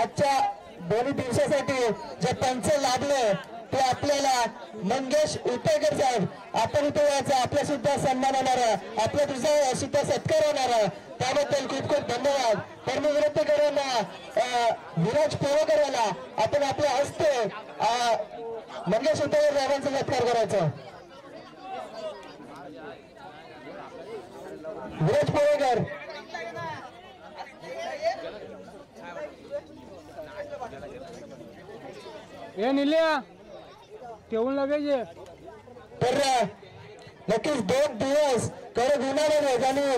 आजच्या दोन्ही दिवसासाठी जे पंच लाभले ते आपल्याला मंगेश उपेकर साहेब, आपण इथे यायचं, आपला सुद्धा सन्मान होणार, आपला तुझा सुद्धा सत्कार होणार, त्याबद्दल खूप खूप धन्यवाद. तर मी विनंती करेन विराज पोवकर याला आपण आपल्या हस्ते मंगेश उपेकर साहेबांचा सत्कार करायचा. विराज पोवकर हे निल्या ठेवून लागायचे. तर नक्कीच 2 दिवस कडक उन्हाळ्याने त्यांनी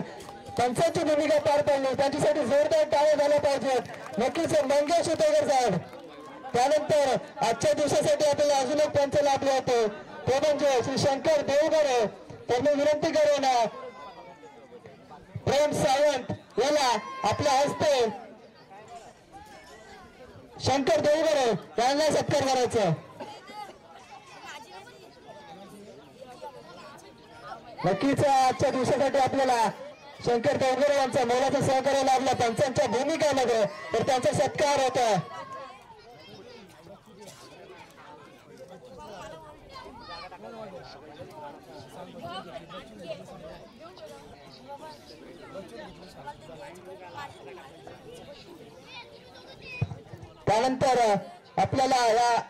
पंचांची भूमिका पार पाडली, त्यांच्यासाठी जोरदार टाळ्या झाल्या पाहिजेत. नक्कीच मंगेश उपेकर साहेब. त्यानंतर आजच्या दिवसासाठी आपल्याला अजून एक पंच लाभले होते, ते म्हणजे श्री शंकर देवगडे. तर मी विनंती करेन प्रेम सावंत याला आपल्या हस्ते शंकर देवगडे यांना सत्कार करायचा. नक्कीच आजच्या दिवसासाठी आपल्याला शंकर देवगडे यांचा मोलाचा सहकार्य लाभला पंचांच्या भूमिकामध्ये, तर त्यांचा सत्कार होता. त्यानंतर आपल्याला या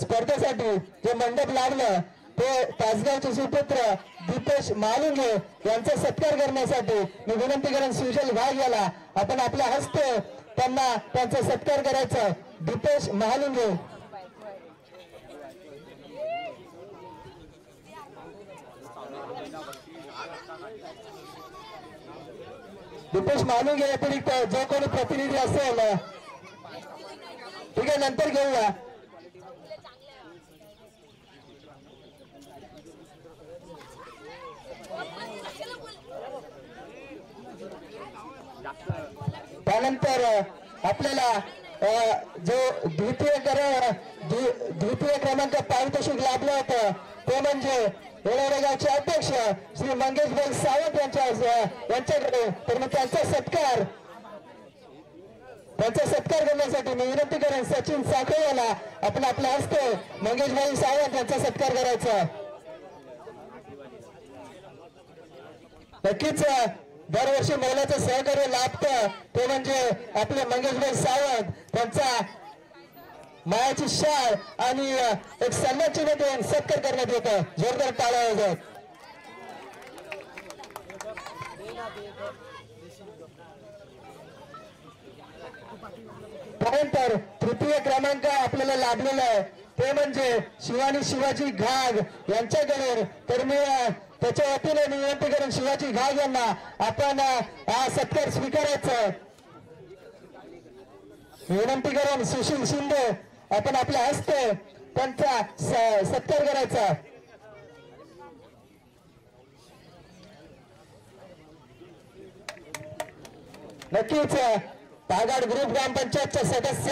स्पर्धेसाठी जे मंडप लावलं ते तासगावचे सुपुत्र दीपेश महालुंगे यांचा सत्कार करण्यासाठी मी विनंती करेन सुजल वाघ याला आपण आपल्या हस्ते त्यांना त्यांचा सत्कार करायचा. दीपेश महालुंगे. दीपेश महालुंगे व्यतिरिक्त जो कोणी प्रतिनिधी असेल ठीक आहे, नंतर घेऊया. त्यानंतर आपल्याला जो द्वितीय क्रमांक पारितोषिक लाभलं होतं ते म्हणजे येळेगावचे अध्यक्ष श्री मंगेशभाई सावंत यांच्याकडे. तर मग त्यांचा सत्कार करण्यासाठी मी विनंती करेन सचिन साखळे याला आपण आपल्या हस्ते मंगेशभाई सावंत यांचा सत्कार करायचा. नक्कीच दरवर्षी महिलाचं सहकार्य लाभतं ते म्हणजे आपले मंगेशभाई सावंत, त्यांचा मायाची शाळ आणि एक सन्मान चिन्ह देऊन सत्कार करण्यात येतं. जोरदार टाळ्या वाजवत. त्यानंतर तृतीय क्रमांक आपल्याला लाभलेला आहे ते म्हणजे शिवानी शिवाजी घाग यांच्याकडे. तर मी त्याच्या वतीने विनंती करेन शिवाजी घाग यांना आपण हा सत्कार स्वीकारायचा. विनंती करेन सुशील शिंदे आपण आपल्या हस्ते त्यांचा सत्कार करायचा. नक्कीच तागाड ग्रुप ग्रामपंचायतच्या सदस्य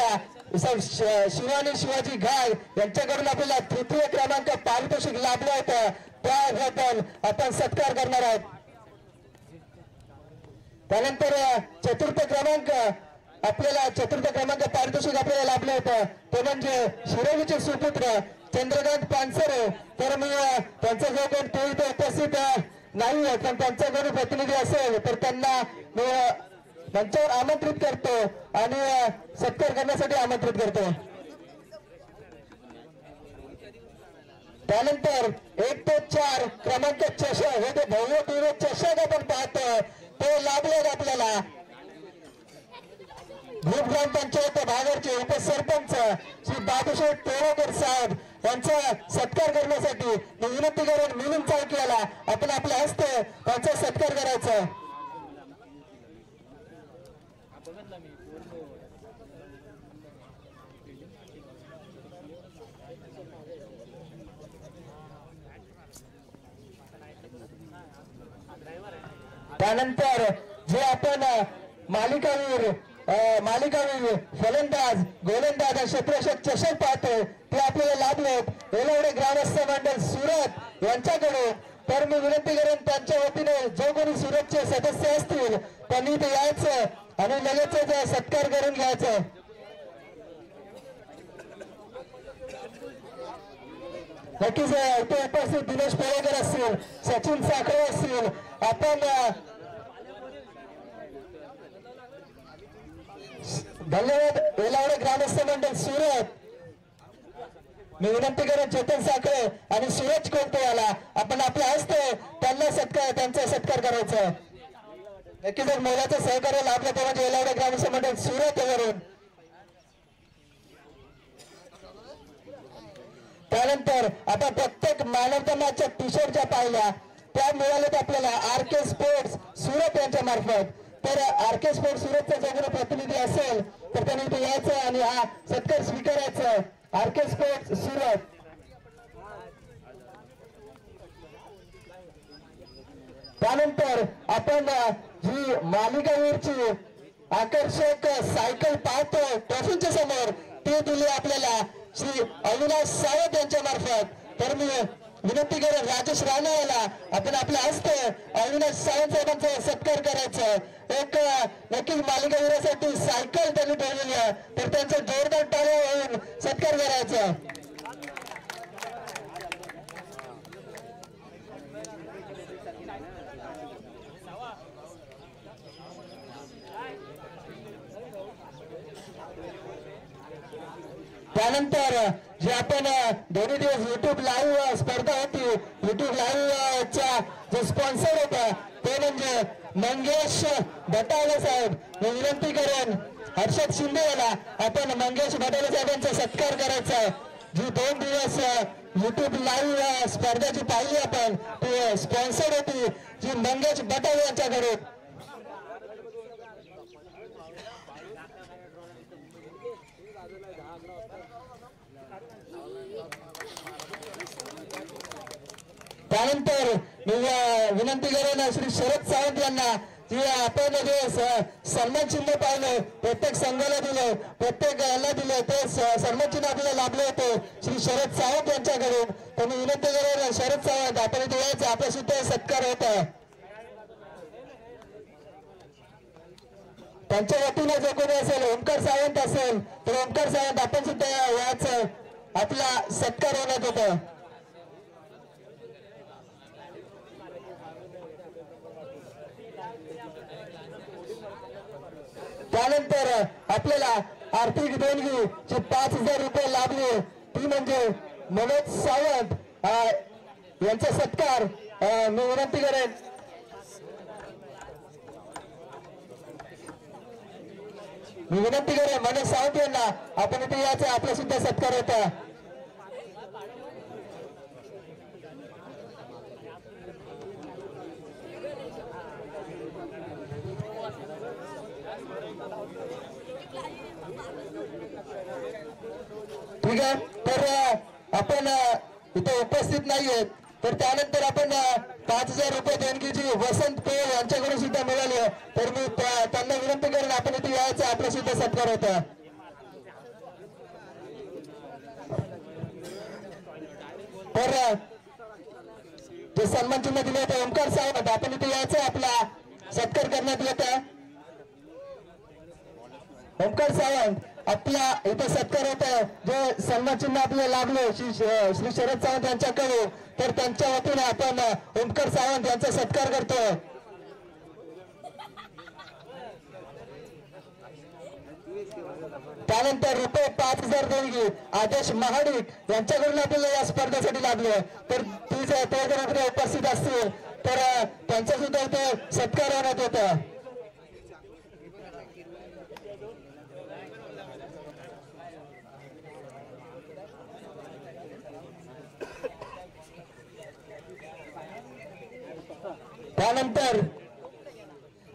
शिवानी शिवाजी घाग यांच्याकडून आपल्याला तृतीय क्रमांक पारितोषिक लाभलं होतं, त्याबद्दल आपण सत्कार करणार आहोत. त्यानंतर चतुर्थ क्रमांक पारितोषिक आपल्याला लाभलं होतं ते म्हणजे शिरोलीचे सुपुत्र चंद्रकांत पानसरे. तर मी त्यांचा जो कोण तो इथे उपस्थित नाही आहे पण त्यांचा कोणी प्रतिनिधी असेल तर त्यांना मी मंचावर आमंत्रित करतो आणि सत्कार करण्यासाठी आमंत्रित करतो. त्यानंतर 1 ते 4 क्रमांक चषक हे ते भव्य दिव्य चषक आपण पाहतो ते लाभले आपल्याला. ग्रुप ग्रामपंचायत भागाचे उपसरपंच श्री बाबूशेठ तोरकर साहेब यांचा सत्कार करण्यासाठी मी विनंती करून मिलिंद चाळकेला आपण आपल्या हस्ते त्यांचा सत्कार करायचा. त्यानंतर जे आपण मालिकावीर फलंदाज गोलंदाज क्षेत्ररक्षक चषक पाहतो ते आपल्याला लाभलेत एवढे ग्रामस्थ मंडळ सुरत यांच्याकडे. तर मी विनंती करेन त्यांच्या वतीने जो कोणी सुरतचे सदस्य असतील त्यांनी ते यायचं आणि लगेच सत्कार करून घ्यायचं. नक्कीच इथे उपस्थित दिनेश पेळेकर असतील, सचिन साखरे असतील, आपण धन्यवाद येलावडे ग्रामस्थ मंडळ सुरत. मी विनंती करेन चेतन साखरे आणि सूरज कोलते याला आपण आपल्या हस्ते त्यांचा सत्कार करायचा. नक्कीच जर मोलाचं सहकार्य लाभलं तर म्हणजे येलावडे ग्रामस्थ मंडळ सुरत वरून. त्यानंतर आपण प्रत्येक मानवता मॅचच्या टी शर्टच्या पाहिल्या त्या मिळाल्यात आपल्याला RK स्पोर्ट्स सुरत यांच्या मार्फत. तर RK स्पोर्ट्स सुरतचा जो कोणी प्रतिनिधी असेल तर त्यांनी इथे यायचं आणि हा सत्कार स्वीकारायचा. RK sports Surat. त्यानंतर आपण जी मालिकावीरची आकर्षक सायकल पाहतोय ट्रॉफीच्या समोर ती दिली आपल्याला श्री अविनाश सावंत यांच्या मार्फत. तर मी विनंती करेन राजेश राणे याला आपण आपल्या हस्ते अविनाश सावंत साहेबांचा सत्कार करायचा. एक नक्कीच मालिकावीरासाठी सायकल त्यांनी ठेवलेली आहे तर त्यांचा जोरदार टाळ्या होऊन सत्कार करायचा. त्यानंतर जे आपण दोन्ही दिवस युट्यूब लाईव्ह स्पर्धा होती युट्यूब लाईव्ह चा जो स्पॉन्सर होता ते म्हणजे मंगेश बटाले साहेब. मी विनंती करेन हर्षद शिंदे याला आपण मंगेश बटाले साहेबांचा सत्कार करायचा. जी 2 दिवस युट्यूब लाईव्ह स्पर्धा जी पाहिली आपण ती स्पॉन्सर होती जी मंगेश बटाले यांच्याकडे. त्यानंतर मी विनंती करेन श्री शरद सावंत यांना जे आपण जे सन्मान चिन्ह पाहिलं प्रत्येक संघाला दिलं प्रत्येक याला दिलं ते सन्मान चिन्ह आपल्याला लाभले होते श्री शरद सावंत यांच्याकडून. तर मी विनंती करेन शरद सावंत आपण इथे यायचं आपला सुद्धा सत्कार होता. त्यांच्या वतीने जो कोणी असेल ओमकार सावंत असेल तर ओमकार सावंत आपण सुद्धा यायचं आपला सत्कार होण्यात होता. त्यानंतर आपल्याला आर्थिक देणगी जी 5,000 रुपये लाभली ती म्हणजे मनोज सावंत यांचा सत्कार मी विनंती करेन. मनोज सावंत यांना आपण इथे यायचं आपला सुद्धा सत्कार होता. ठीक आहे. तर आपण इथे उपस्थित नाहीयेत तर त्यानंतर आपण 5,000 रुपये देणगीची वसंत पेळ यांच्याकडून सुद्धा मिळाली. तर मी त्यांना विनंती करेन आपण इथे यायचं आपला सुद्धा सत्कार होता. तर जे सन्मान चिन्ह दिले होते ओमकार सावंत आपण इथे यायचं आपला सत्कार करण्यात येत आहे. ओमकार सावंत आपला इथे सत्कार होत आहे. जे सन्मान चिन्ह आपल्याला लाभले श्री शरद सावंत यांच्याकडे तर त्यांच्या वतीने आपण ओमकार सावंत यांचा सत्कार करतोय. त्यानंतर रुपये 5,000 देणगी आदेश महाडिक यांच्याकडून आपल्याला या स्पर्धेसाठी लाभले. तर ती जर उपस्थित असतील तर त्यांचा सुद्धा इथे सत्कार होण्यात होता.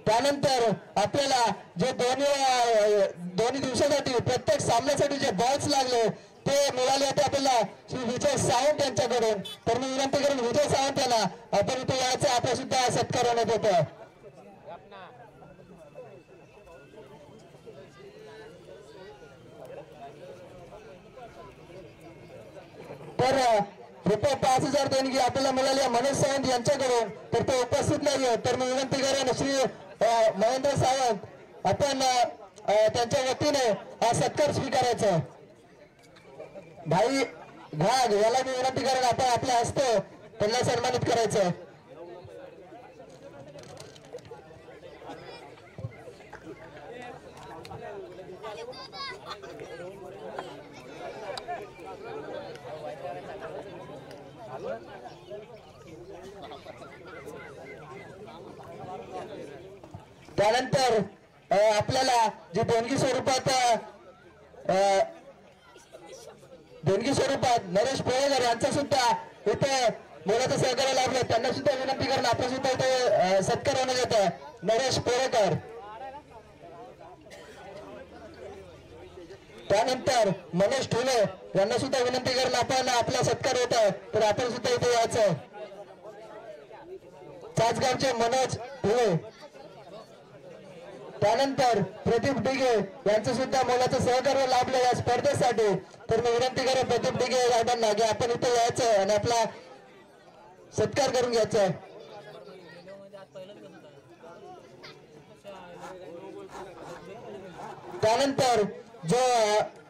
त्यानंतर आपल्याला जे दोन्ही दिवसासाठी प्रत्येक सामन्यासाठी जे बॉल्स लागले ते मिळाले होते आपल्याला श्री विजय सावंत यांच्याकडून. तर मी विनंती करेन विजय सावंत यांना आपण इथे यायचं आपला सुद्धा सत्कार होण्यात होता. तर रुपये 5,000 देणगी आपल्याला मिळाली मनोज सावंत यांच्याकडून तर ते उपस्थित नाहीये. तर मी विनंती करेन श्री महेंद्र सावंत आपण त्यांच्या वतीने हा सत्कार स्वीकारायचा. भाई घाग याला मी विनंती करेन आपण आपल्या हस्ते त्यांना सन्मानित करायचं. त्यानंतर आपल्याला जे देणगी स्वरूपात नरेश पोळेकर यांचा सुद्धा इथे मोलाचं सहकार्य लाभलं. त्यांना सुद्धा विनंती करून आपण सुद्धा इथे सत्कार होण्यात येत आहे. नरेश पोळेकर, त्यानंतर मनीष ठुले यांना सुद्धा विनंती करून आपण आपला सत्कार होत आहे, तर आपण सुद्धा इथे यायचं. चासगावचे मनोज ठुले, त्यानंतर प्रदीप डिगे यांचं सुद्धा मोलाचं सहकार्य लाभलं या स्पर्धेसाठी. तर मी विनंती करेन प्रदीप डिगे साहेबांना की आपण इथे यायचं आणि आपला सत्कार करून घ्यायचा. त्यानंतर जो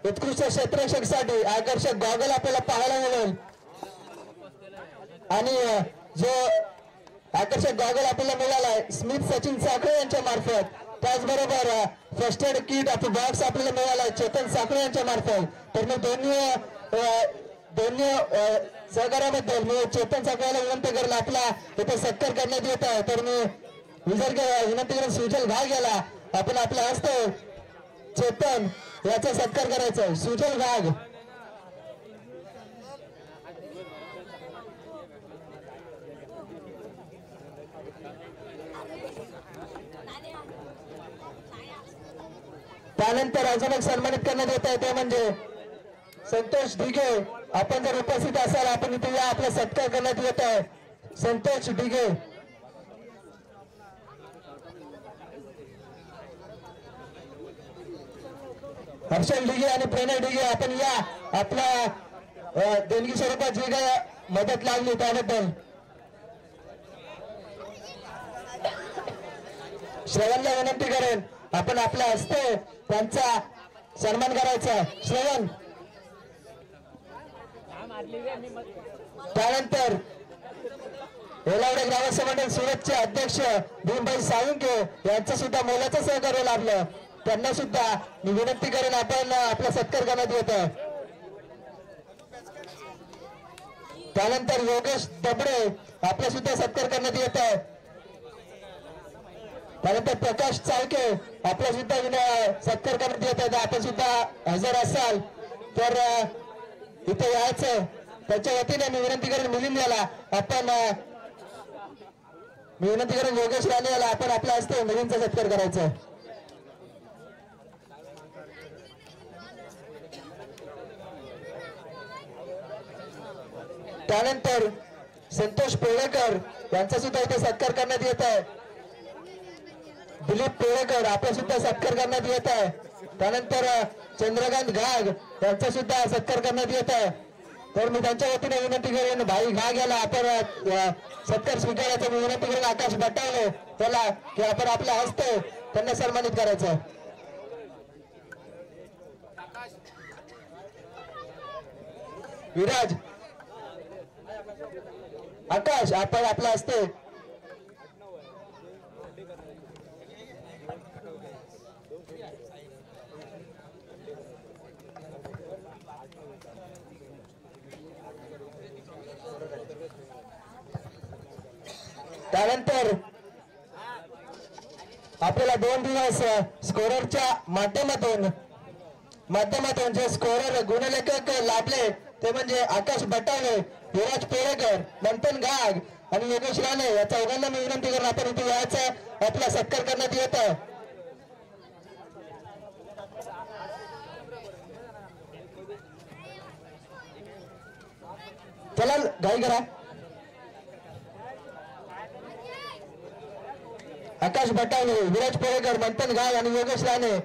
उत्कृष्ट क्षेत्ररक्षकसाठी आकर्षक गॉगल आपल्याला पाहायला मिळेल आणि जो आकर्षक गॉगल आपल्याला मिळालाय स्मिथ सचिन साखळे यांच्या मार्फत. त्याचबरोबर फर्स्ट एड किट बॉक्स आपल्याला मिळालाय चेतन साखळे यांच्या मार्फत. तर मी दोन्ही सहकार्याबद्दल मी चेतन साखळेला विनंती करेन आपला इथे सत्कार करण्यात येत आहे. तर मी विनंती करेन सुजल घाग याला आपण आपल्या हस्ते चेतन याचा सत्कार करायचा आहे. सुजल घाग, त्यानंतर अजून एक सन्मानित करण्यात येत आहे ते म्हणजे संतोष ढिगे. आपण जर उपस्थित असाल आपण इथे या, आपला सत्कार करण्यात येत आहे. संतोष ढिगे, हर्षल ढिगे आणि प्रणय ढिगे आपण या, आपल्या देणगी स्वरूपात जी काय मदत लागली त्याबद्दल. श्रवणला विनंती करेन आपण आपल्या हस्ते त्यांचा सन्मान करायचा. श्रवण, त्यानंतर येलावडे ग्रामस्थ मंडळ सुरतचे अध्यक्ष भीमभाई साळुंके यांचं सुद्धा मोलाचं सहकार्य लाभलं. त्यांना सुद्धा मी विनंती करेन आपण आपला सत्कार करण्यात येत आहे. त्यानंतर योगेश दबडे आपला सुद्धा सत्कार करण्यात येत आहे. त्यानंतर प्रकाश चाळके आपला सुद्धा सत्कार करण्यात येत आहे. आपण सुद्धा हजर असाल तर इथे यायचं. त्याच्या वतीने मी विनंती करेन मिलिंद याला आपण मी विनंती करेन योगेश राणे याला आपण आपल्या हस्ते मिलिंदचा सत्कार करायचा. त्यानंतर संतोष पोळेकर यांचा सुद्धा इथे सत्कार करण्यात येत आहे. दिलीप पोळेकर आपला सुद्धा सत्कार करण्यात येत आहे. त्यानंतर चंद्रकांत घाग यांचा सुद्धा सत्कार करण्यात येत आहे. तर मी त्यांच्या वतीने विनंती करेन भाई घाग याला आपण सत्कार स्वीकारायचा. मी विनंती करेन आकाश बटावले त्याला की आपण आपल्या हस्ते त्यांना सन्मानित करायचं. विराज, आकाश आपण आपल्या हस्ते त्यानंतर आपल्याला 2 दिवस स्कोररच्या माध्यमातून जे स्कोरर गुणलेखक लाभले ते म्हणजे आकाश बटावले, विराज पेळेकर, मंथन घाग आणि योगेश राणे या चौघांना मी विनंती करून आपण इथे यायचा आपला सत्कार करण्यात येत आहे. चला घाई करा. आकाश बटावले, विराज पेळेकर, मंथन घाग आणि योगेश राणे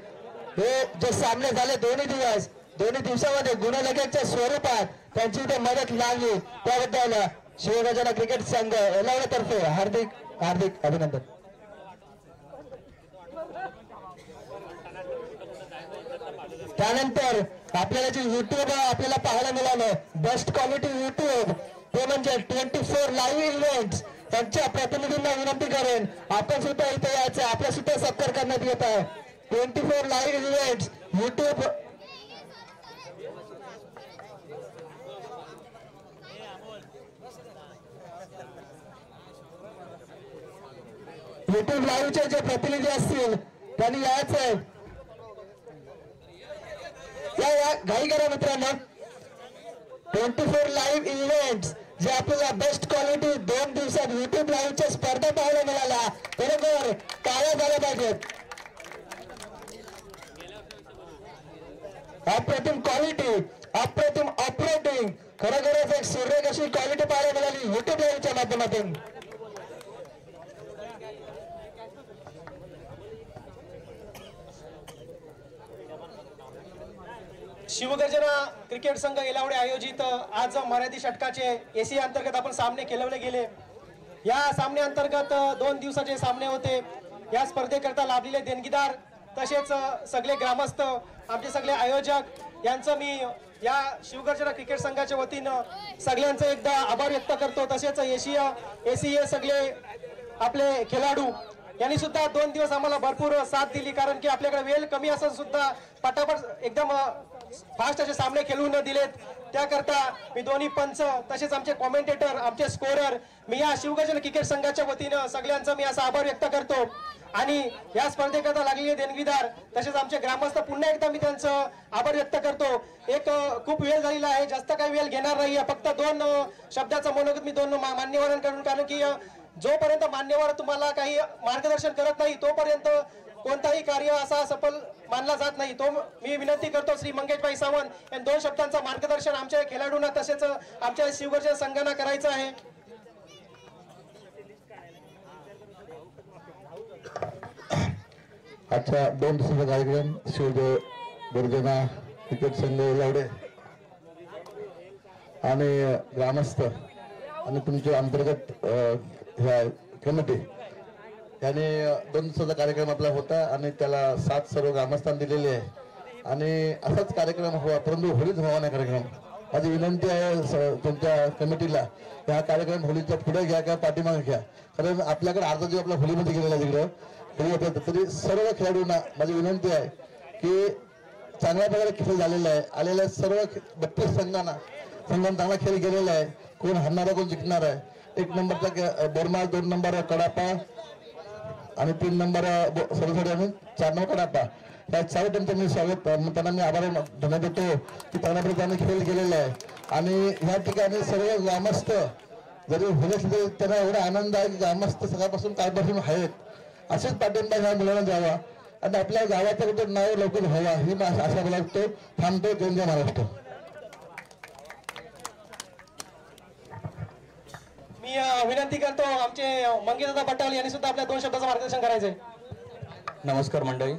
हे जे सामने झाले दोन्ही दिवसामध्ये गुणलेखकच्या स्वरूपात त्यांची इथे मदत लागली त्याबद्दल शिवगर्जना क्रिकेट संघ येलावड्यातर्फे हार्दिक अभिनंदन. त्यानंतर आपल्याला जे युट्यूब आपल्याला पाहायला मिळालं बेस्ट क्वालिटी युट्यूब ते म्हणजे 24 लाईव्ह इव्हेंट्स त्यांच्या प्रतिनिधींना विनंती करेन आपण सुद्धा इथे यायचं आपला सुद्धा सत्कार करण्यात येत आहे 24 लाईव्ह इव्हेंट्स युट्यूब लाईव्हचे जे प्रतिनिधी असतील त्यांनी यायचं आहे या घाई करा मित्रांनो 24 लाईव्ह इव्हेंट्स जे आपल्याला बेस्ट क्वालिटी 2 दिवसात युट्यूब लाईव्हच्या स्पर्धा पाहायला मिळाल्या बरोबर टाळ्या झाल्या पाहिजेत अप्रतिम क्वालिटी अप्रतिम ऑपरेटिंग खरोखरच एक सूर्य कशी क्वालिटी पाहायला मिळाली युट्यूब लाईव्हच्या माध्यमातून शिवगर्जना क्रिकेट संघ येलावडे आयोजित आज मराठी षटकाचे एसी अंतर्गत आपण सामने खेळवले गेले या सामने अंतर्गत 2 दिवसाचे सामने होते या स्पर्धेकरता लाभलेले देणगीदार तसेच सगळे ग्रामस्थ आमचे सगळे आयोजक यांचं मी या शिवगर्जना क्रिकेट संघाच्या वतीनं सगळ्यांचं एकदा आभार व्यक्त करतो तसेच एसीए सगळे आपले खेळाडू यांनी सुद्धा 2 दिवस आम्हाला भरपूर साथ दिली कारण की आपल्याकडे वेळ कमी असून सुद्धा पटापट एकदम फास्ट असे सामने खेळून दिलेत त्याकरता मी दोन्ही पंच तसेच आमचे कॉमेंटेटर आमचे स्कोरर मी या शिवगर्जना क्रिकेट संघाच्या वतीनं सगळ्यांचा मी असा आभार व्यक्त करतो आणि या स्पर्धेकरता लागलेले देणगीदार तसेच आमचे ग्रामस्थ पुन्हा एकदा मी त्यांचं आभार व्यक्त करतो एक खूप वेळ झालेला आहे जास्त काही वेळ घेणार नाही फक्त 2 शब्दाचं मनोगत मी 2 मान्यवरांकडून कारण की जोपर्यंत मान्यवर तुम्हाला काही मार्गदर्शन करत नाही तोपर्यंत कोणताही कार्य असा सफल मानला जात नाही तो मी विनंती करतो श्री मंगेशभाई सावंत यांनी 2 शब्दांचं मार्गदर्शन आमच्या खेळाडूंना तसेच आमच्या शिवगर्जना संघांना करायचं आहे आजचा 2 दिवसाचा कार्यक्रम शिवगर्जना क्रिकेट संघ येलावडे आणि ग्रामस्थ आणि तुमच्या अंतर्गत ह्या कमिटी याने 2 दिवसाचा कार्यक्रम आपला होता आणि त्याला साथ सर्व ग्रामस्थांनी दिलेली आहे आणि असाच कार्यक्रम हवा परंतु होळीच व्हावा नाही कार्यक्रम माझी विनंती आहे तुमच्या कमिटीला हा कार्यक्रम होळीच्या पुढे घ्या किंवा पाठीमागे घ्या कारण आपल्याकडे अर्धा दिवस आपल्या होळीमध्ये गेलेला तिकडं तरी सर्व खेळाडूंना माझी विनंती आहे की चांगल्या प्रकारे खेळ झालेला आहे आलेल्या सर्व 32 संघांना चांगला खेळ गेलेला आहे कोण हरणारा कोण जिंकणार आहे 1 नंबरचा बोरमाल 2 नंबर कडापा आणि 3 नंबर सरसोडी आणि 4 नंबर कडापा या 4 टीमचं मी स्वागत त्यांना मी आभार धन्यवाद देतो की चांगल्या प्रकारे खेळ गेलेला आहे आणि ह्या ठिकाणी सर्व ग्रामस्थ जरी होण्यास त्यांना एवढा आनंद आहे की ग्रामस्थ सकाळपासून कालपासून आहेत असेच पाठिंबा ह्या मुलांना द्यावा आणि आपल्या गावाचं कुठं नाव लवकर व्हावा ही आशा लागतो थांबतो जय जय महाराष्ट्र मी विनंती करतो आमचे मंगेशदादा पटाल यांनी सुद्धा आपल्या 2 शब्दाचं मार्गदर्शन करायचंय नमस्कार मंडळी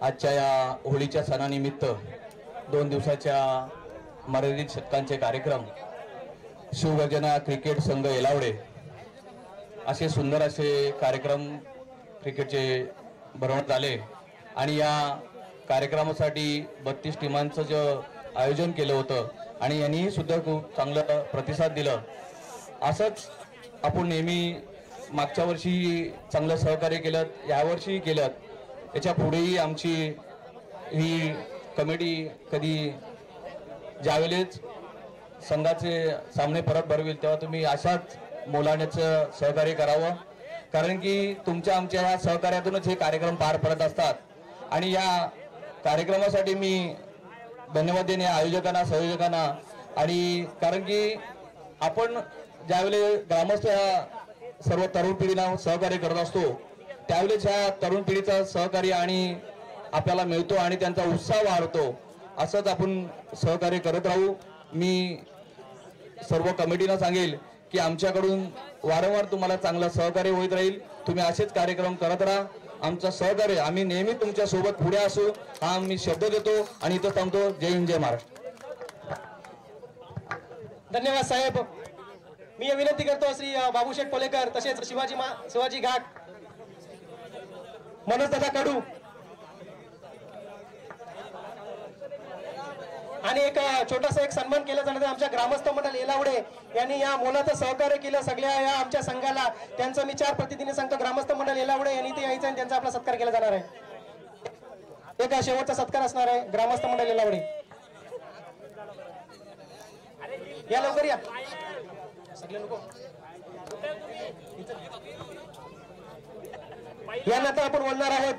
आजच्या या होळीच्या सणानिमित्त 2 दिवसाच्या मर्यादित षटकांचे कार्यक्रम शिवगर्जना क्रिकेट संघ येलावडे असे सुंदर असे कार्यक्रम क्रिकेटचे भरवण्यात आले आणि या कार्यक्रमासाठी 32 टीमांचं जे आयोजन केलं होतं आणि यांनी सुद्धा खूप चांगलं प्रतिसाद दिलं असंच आपण नेहमी मागच्या वर्षी चांगलं सहकार्य केलं यावर्षी केलं याच्या पुढेही आमची ही कमिटी कधी ज्यावेळेस संघाचे सामने परत भरवेल तेव्हा तुम्ही अशाच मोलाण्याचं सहकार्य करावं कारण की तुमच्या आमच्या ह्या सहकार्यातूनच हे कार्यक्रम पार पडत असतात आणि या कार्यक्रमासाठी मी धन्यवाद देणे आयोजकांना संयोजकांना आणि कारण की आपण ज्यावेळेस ग्रामस्थ ह्या सर्व तरुण पिढीला सहकार्य करत असतो त्यावेळेस ह्या तरुण पिढीचा सहकार्य आणि आपल्याला मिळतो आणि त्यांचा उत्साह वाढतो असंच आपण सहकार्य करत राहू मी सर्व कमिटीला सांगेल की आमच्याकडून वारंवार तुम्हाला चांगलं सहकार्य होत राहील तुम्ही असेच कार्यक्रम करत राहा आमचं सहकार्य आम्ही नेहमी तुमच्या सोबत पुढे असू हा मी शब्द देतो आणि इथं थांबतो जय हिंद जय महाराष्ट्र धन्यवाद साहेब मी विनंती करतो श्री बाबूशेठ पोलेकर तसेच शिवाजी घाट मनोज दादा कडू आणि एक छोटासा एक सन्मान केला जाणार आहे आमच्या ग्रामस्थ मंडळ येलावडे यांनी या मोलाचं सहकार्य केलं सगळ्या या आमच्या संघाला. त्यांचं मी 4 प्रतिनिधी सांगतो. ग्रामस्थ मंडळ येलावडे यांनी ते यायचं आणि त्यांचा आपला सत्कार केला जाणार आहे. एक शेवटचा सत्कार असणार आहे ग्रामस्थ मंडळ येलावडे. या लवकर या सगळे नको. यानंतर आपण बोलणार आहोत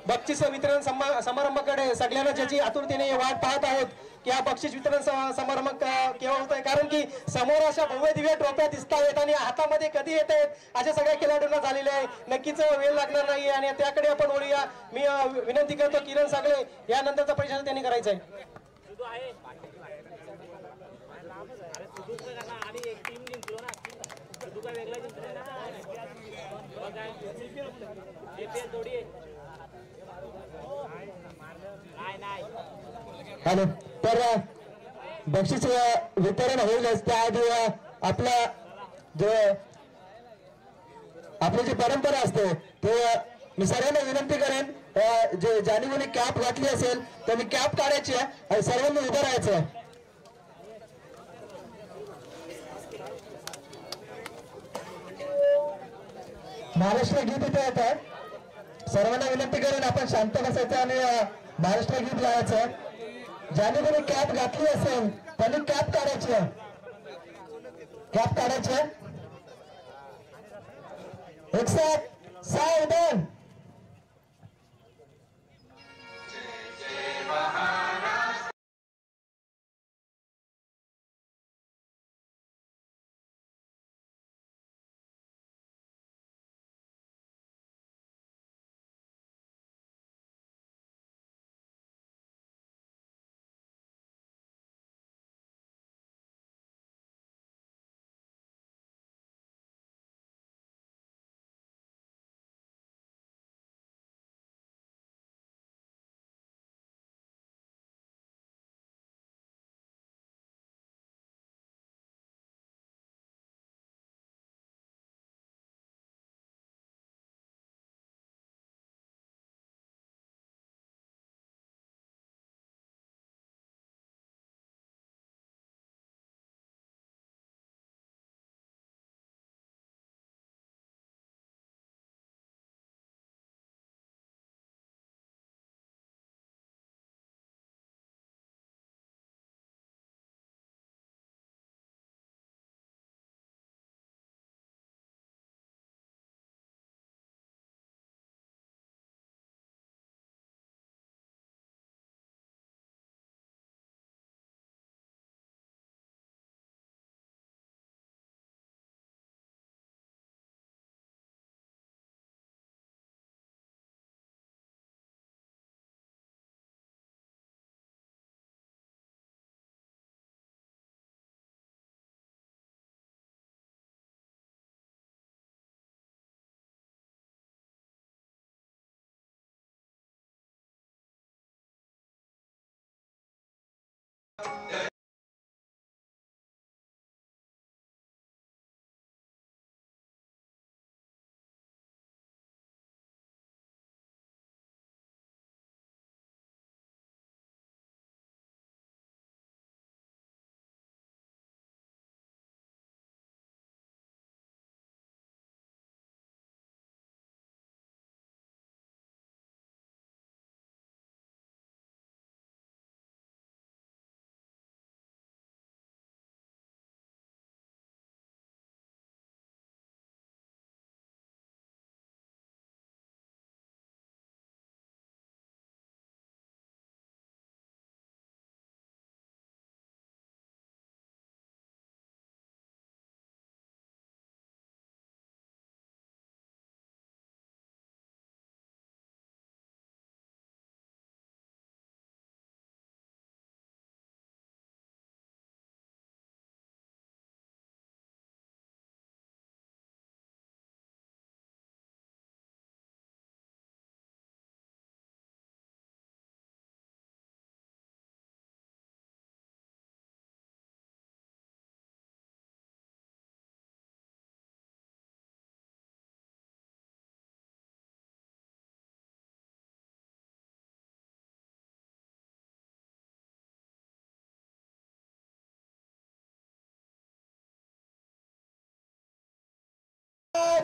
बक्षीस वितरण समारंभाकडे. सगळ्यांना ज्याची आतुरतेने वाट पाहत आहोत की हा बक्षीस वितरण समारंभ केव्हा होत आहे, कारण की समोर अशा भव्य दिव्य ट्रॉफ्या दिसत आहेत आणि हातामध्ये कधी येत आहेत अशा सगळ्या खेळाडूंना झालेले आहे. नक्कीच वेळ लागणार नाही आणि त्याकडे आपण वळूया. मी विनंती करतो किरण सागळे यानंतरचा परिचय त्यांनी करायचा आहे. हॅलो. तर बक्षीस वितरण होईलच त्याआधी आपला जो आपली जी परंपरा असते ते मी सर्वांना विनंती करेन, जे ज्याने कोणी कॅप घातली असेल त्यांनी कॅप काढायची आहे आणि सर्वांनी उभं राहायचं आहे. महाराष्ट्र गीत इथे येत आहे. सर्वांना विनंती करेन आपण शांत बसायचं आणि महाराष्ट्र गीत गायचं. ज्याने कोणी कॅप घातली असेल त्यांनी कॅप काढायची आहे. कॅप काढायची आहे. 1 सावधान.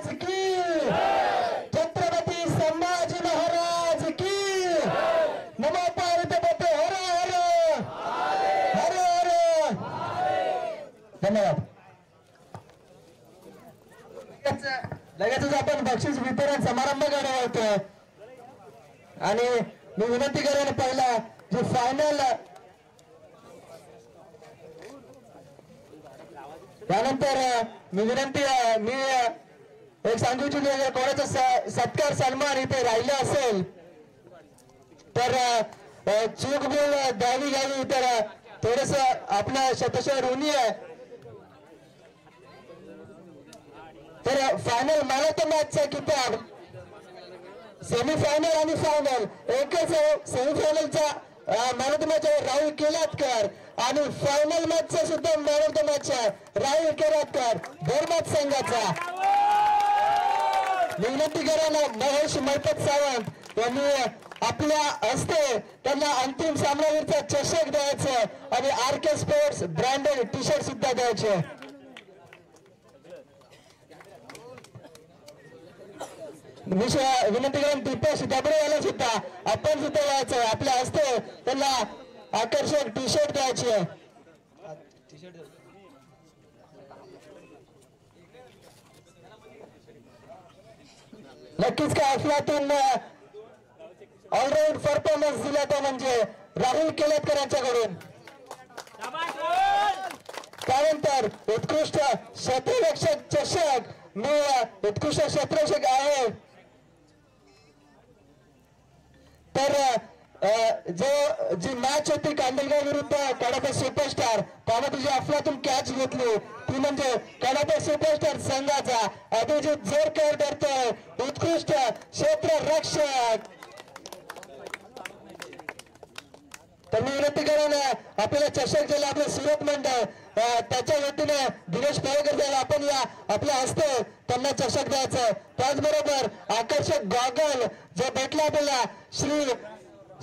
महाराज की, छत्रपती संभाजी महाराज की, नमो पार्वती हर हर हर हर. धन्यवाद. लगेचच आपण बक्षीस वितरण समारंभ करणार होतो आणि मी विनंती करेन पहिला जे फायनल त्यानंतर मी एक सांगू इच्छितो कोणाचा सत्कार सन्मान इथे राहिला असेल तर चूक बोल द्यावी घ्यावी तर थोडस आपलं शतशः ऋणी आहे. तर फायनल मॅन ऑफ द मॅचचा किताब सेमीफायनल आणि फायनल एकच सेमीफायनलचा man of the match Rahul Kelatkar आणि फायनल मॅचचा सुद्धा मॅन ऑफ द मॅच आहे राहुल केलातकर धर्मात संघाचा. विनंती करा महेश मैपत सावंत यांनी आपल्या हस्ते त्यांना अंतिम सामनावीरचा चषक द्यायचं आणि RK sports branded T shirt सुद्धा द्यायचे. विनंती करून दीपेश दबडे याला सुद्धा आपण सुद्धा यायचं आपल्या हस्ते त्यांना आकर्षक टी शर्ट द्यायची आहे. नक्कीच काय अफलातून ऑलराऊंड परफॉर्मन्स दिला तो म्हणजे राहुल केलतकर यांच्याकडून. त्यानंतर उत्कृष्ट क्षेत्ररक्षक चषक मी उत्कृष्ट क्षेत्ररक्षक आहे तर जी मॅच होती कांदळगाव विरुद्ध कडापा सुपरस्टार त्याने तुझी अफलातून कॅच घेतली ती म्हणजे कडापा सुपरस्टार संघाचा अभिजित जोरकर धरतोय उत्कृष्ट क्षेत्ररक्षक. तर मी विनंती करून आपल्याला चषक दिला आपलं सुरत मंडळ त्याच्या वतीने दिनेश पवारकर साहेब आपण या आपल्या हस्ते त्यांना चषक द्यायचं. त्याचबरोबर आकर्षक गॉगल जो भेटला आपल्याला श्री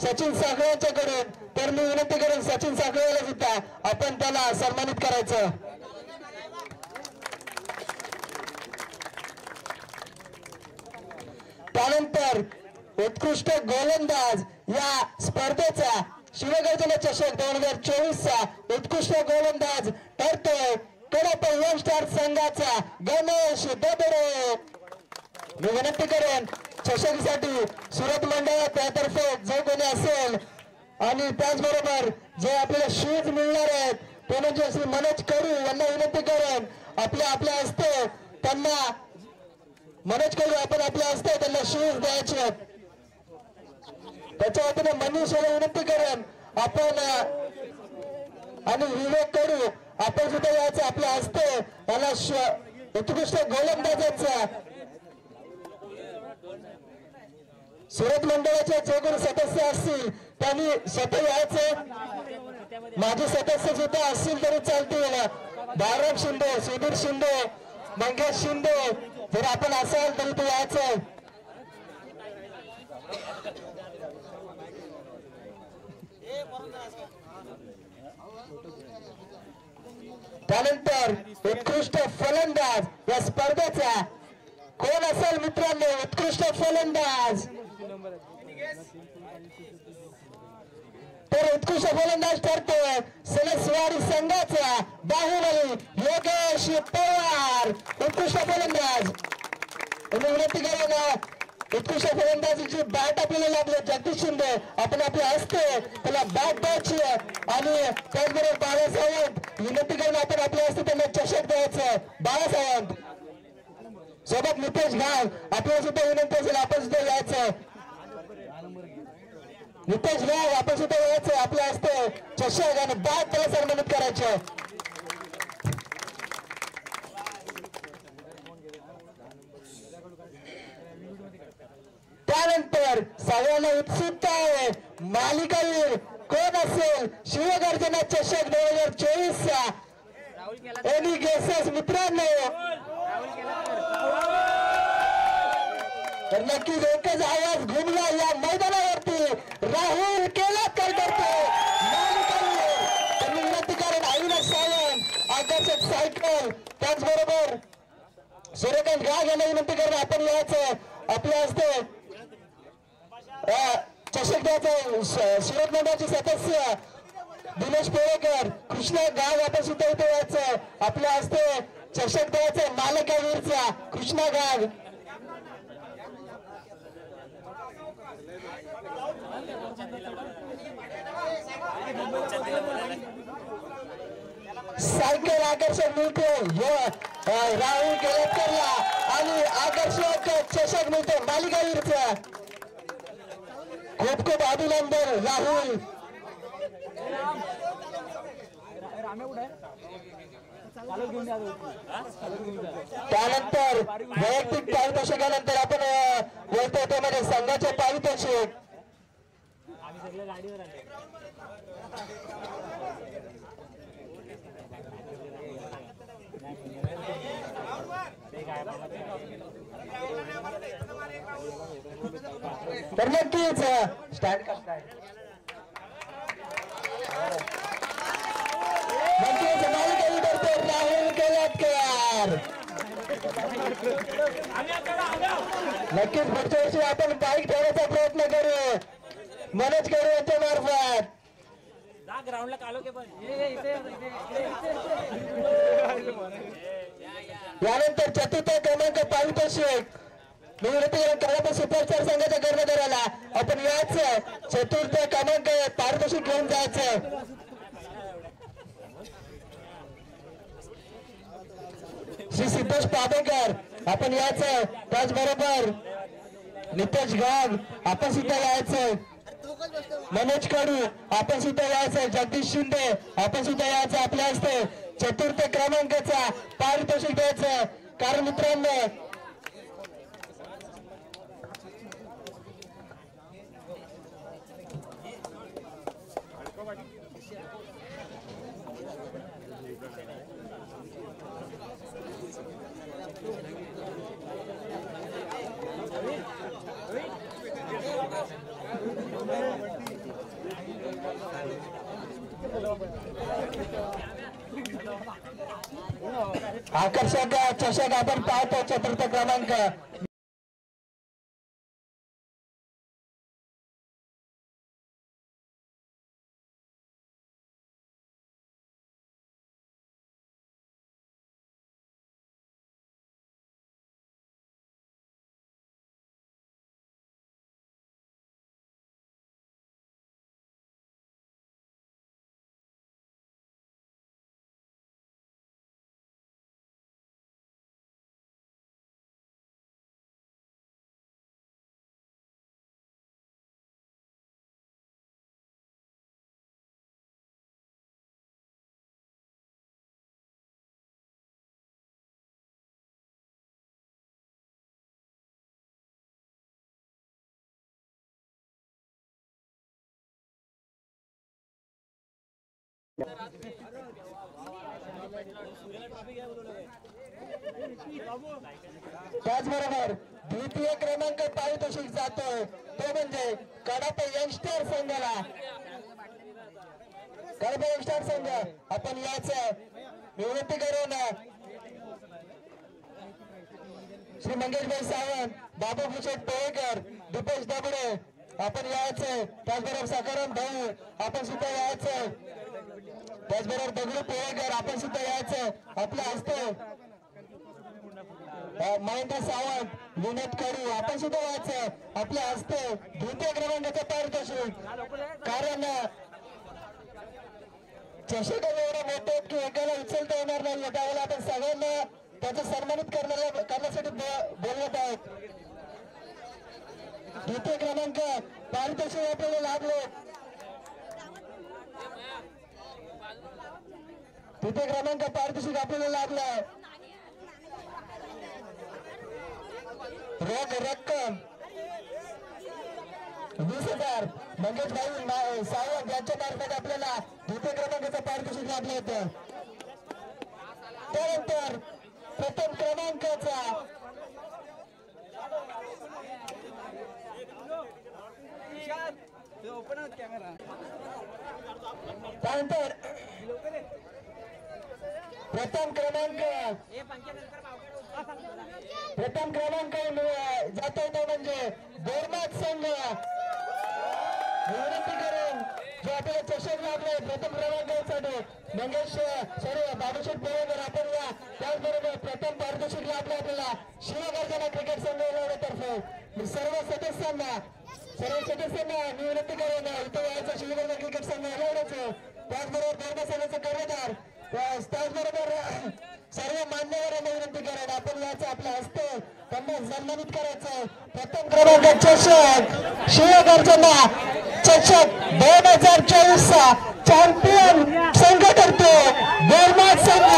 सचिन साखळे यांच्याकडून तर मी विनंती करेन सचिन साखळेला सुद्धा आपण त्याला सन्मानित करायचं. त्यानंतर उत्कृष्ट गोलंदाज या स्पर्धेचा शिवगर्जना चषक 2024चा उत्कृष्ट गोलंदाज ठरतोय कडापा वन स्टार संघाचा गणेश दबडे. मी विनंती करेन चषकीसाठी सुरत मंडळ त्यातर्फे जो कोणी असेल आणि त्याचबरोबर जे आपल्याला शूज मिळणार आहेत ते म्हणजे श्री मनोज करू यांना विनंती करेन आपल्या हस्ते त्यांना मनोज करू आपण आपल्या हस्ते त्यांना शूज द्यायचे. त्याच्या वतीने मनीष याला विनंती करेन आपण आणि विवेक करू आपण सुद्धा यायचं आपल्या हस्ते त्याला उत्कृष्ट गोलंदाजाचा सुरत मंडळाचे जे कोणी सदस्य असतील त्यांनी स्वतः यायचं. माझे सदस्य सुद्धा असतील तरी चालतील बाळराम शिंदे सुधीर शिंदे मंगेश शिंदे जर आपण असाल तरी ते यायचं. त्यानंतर उत्कृष्ट फलंदाज या स्पर्धेचा कोण असेल मित्रांनो उत्कृष्ट फलंदाज तर उत्कृष्ट फलंदाज ठरतोय सलसवाडी संघाचा बाहुबली योगेश पवार उत्कृष्ट फलंदाज. विनंती करेन उत्कृष्ट फलंदाजीची बॅट आपल्याला लागले जगदीश शिंदे आपण आपल्या हस्ते त्याला बॅट द्यायची आणि त्याचबरोबर बाळा सावंत विनंती करून आपण आपल्या हस्ते त्यांना चषक द्यायचं. बाळा सावंत सोबत नितेश घाव आपल्याला सुद्धा विनंती असेल आपण सुद्धा यायचं. नितेश घाव आपण सुद्धा यायचं आपल्या हस्ते चषक आणि बॅट त्याला सन्मानित करायचे. त्यानंतर सगळ्यांना उत्सुकता आहे मालिकावीर कोण असेल शिवगर्जना चषक 2024चा एनी गेसेस मित्रांनो तर नक्कीच एकच आवाज घुमला या मैदानावरती राहुल केलातकर करतो मालिकावीर. तर विनंती करेन अविनाश सावंत आकर्षक सायकल त्याचबरोबर सूर्यकांत गाव नाव यांना विनंती करून आपण यायचं आपल्या हस्ते चषक द्यायचं. शिरत मंडळाचे सदस्य दिनेश पेरेकर, कृष्णा गाव आपण सुद्धा इथे यायचं आपल्या हस्ते चषक द्यायचं. मालकावीरचा कृष्णा गाव. सायकल आकर्षक मिळते राहुल केळतकरला आणि आकर्षक चषक मिळतो मालिकावीरचा. खूप खूप अभिनंदन राहुल. त्यानंतर वैयक्तिक पारितोषिकानंतर आपण बोलतो त्यामध्ये संघाचे पारितोषिक. तर नक्कीच स्टँड नक्कीच मालिका करतो राहुल केळतकर. नक्कीच पुढच्या वर्षी आपण बाईक ठेवण्याचा प्रयत्न करू मनोज करू यांच्या मार्फत. यानंतर चतुर्थ क्रमांक पारितोषिक कळप सुपरस्टार संघाच्या कर्णधाराला आपण याच चतुर्थ क्रमांक पारितोषिक घेऊन जायचं. श्री सिद्धेश पाबेकर आपण यायचं. त्याचबरोबर नितेश गाग आपण सुद्धा यायचं. मनोज कडू आपण सुद्धा यायचं. जगदीश शिंदे आपण सुद्धा यायचं. आपल्या हस्ते चतुर्थ क्रमांकाचा पारितोषिक द्यायचं. कारण मित्रांनो आकर्षक चषक आपण पाहतो चतुर्थ क्रमांक. त्याचबरोबर द्वितीय क्रमांक पारितोषिक जातोय तो म्हणजे कडप यंगस्टर संघाला. कडप यंगस्टर संघ आपण यायचं विनंती करून श्री मंगेशभाई सावंत, बाबू भूषण पेळेकर, दीपेश दाबडे आपण यायचं. त्याचबरोबर सकाराम भाऊ आपण सुद्धा यायचं. त्याचबरोबर दगडू पेळेकर आपण सुद्धा यायचं. आपल्या हस्ते महेंद्र सावंत, विनोद कडू आपण सुद्धा यायचं. आपल्या हस्ते द्वितीय क्रमांकाचं पारितोषिक. कारण चषक एवढे मोठे की एकाला उचलता येणार नाही. त्यावेळेला आपण सगळ्यांना त्याचं सन्मानित करण्यासाठी बोलत आहोत. द्वितीय क्रमांक पारितोषिक आपल्याला लाभले. द्वितीय क्रमांक पारितोषिक आपल्याला लाभलाय. रोख रक्कम 20,000 मंगेशभाई सावंत यांच्या मार्फत आपल्याला द्वितीय क्रमांकाचं पारितोषिक लाभलं होतं. त्यानंतर प्रथम क्रमांकाचा त्यानंतर प्रथम क्रमांक जातो तो म्हणजे बोरमात संघ विनंती करून जो आपल्याला चषक लागले प्रथम क्रमांकासाठी मंगेश बाबूशेठ बोरेकर आपण या. त्याचबरोबर प्रथम पारितोषिक लाभले आपल्याला शिवगर्जना क्रिकेट संघ तर्फे सर्व सदस्यांना मी विनंती करून इथे यायचं शिवगर्जना क्रिकेट संघ एलावड्याचं. त्याचबरोबर बोरमात संघाचे कर्णधार त्याचबरोबर सर्व मान्यवरांना विनंती करून आपण याचं आपल्या हस्ते त्यांना सन्मानित करायचं. प्रथम क्रमांक चषक शिवगर्जना चषक 2024 चा चॅम्पियन संघ ठरतो बोरमात संघ.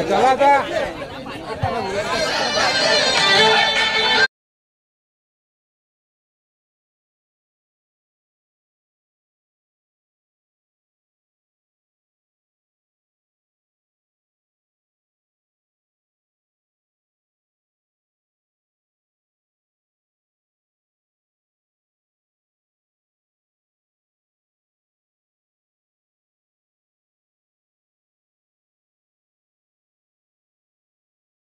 चला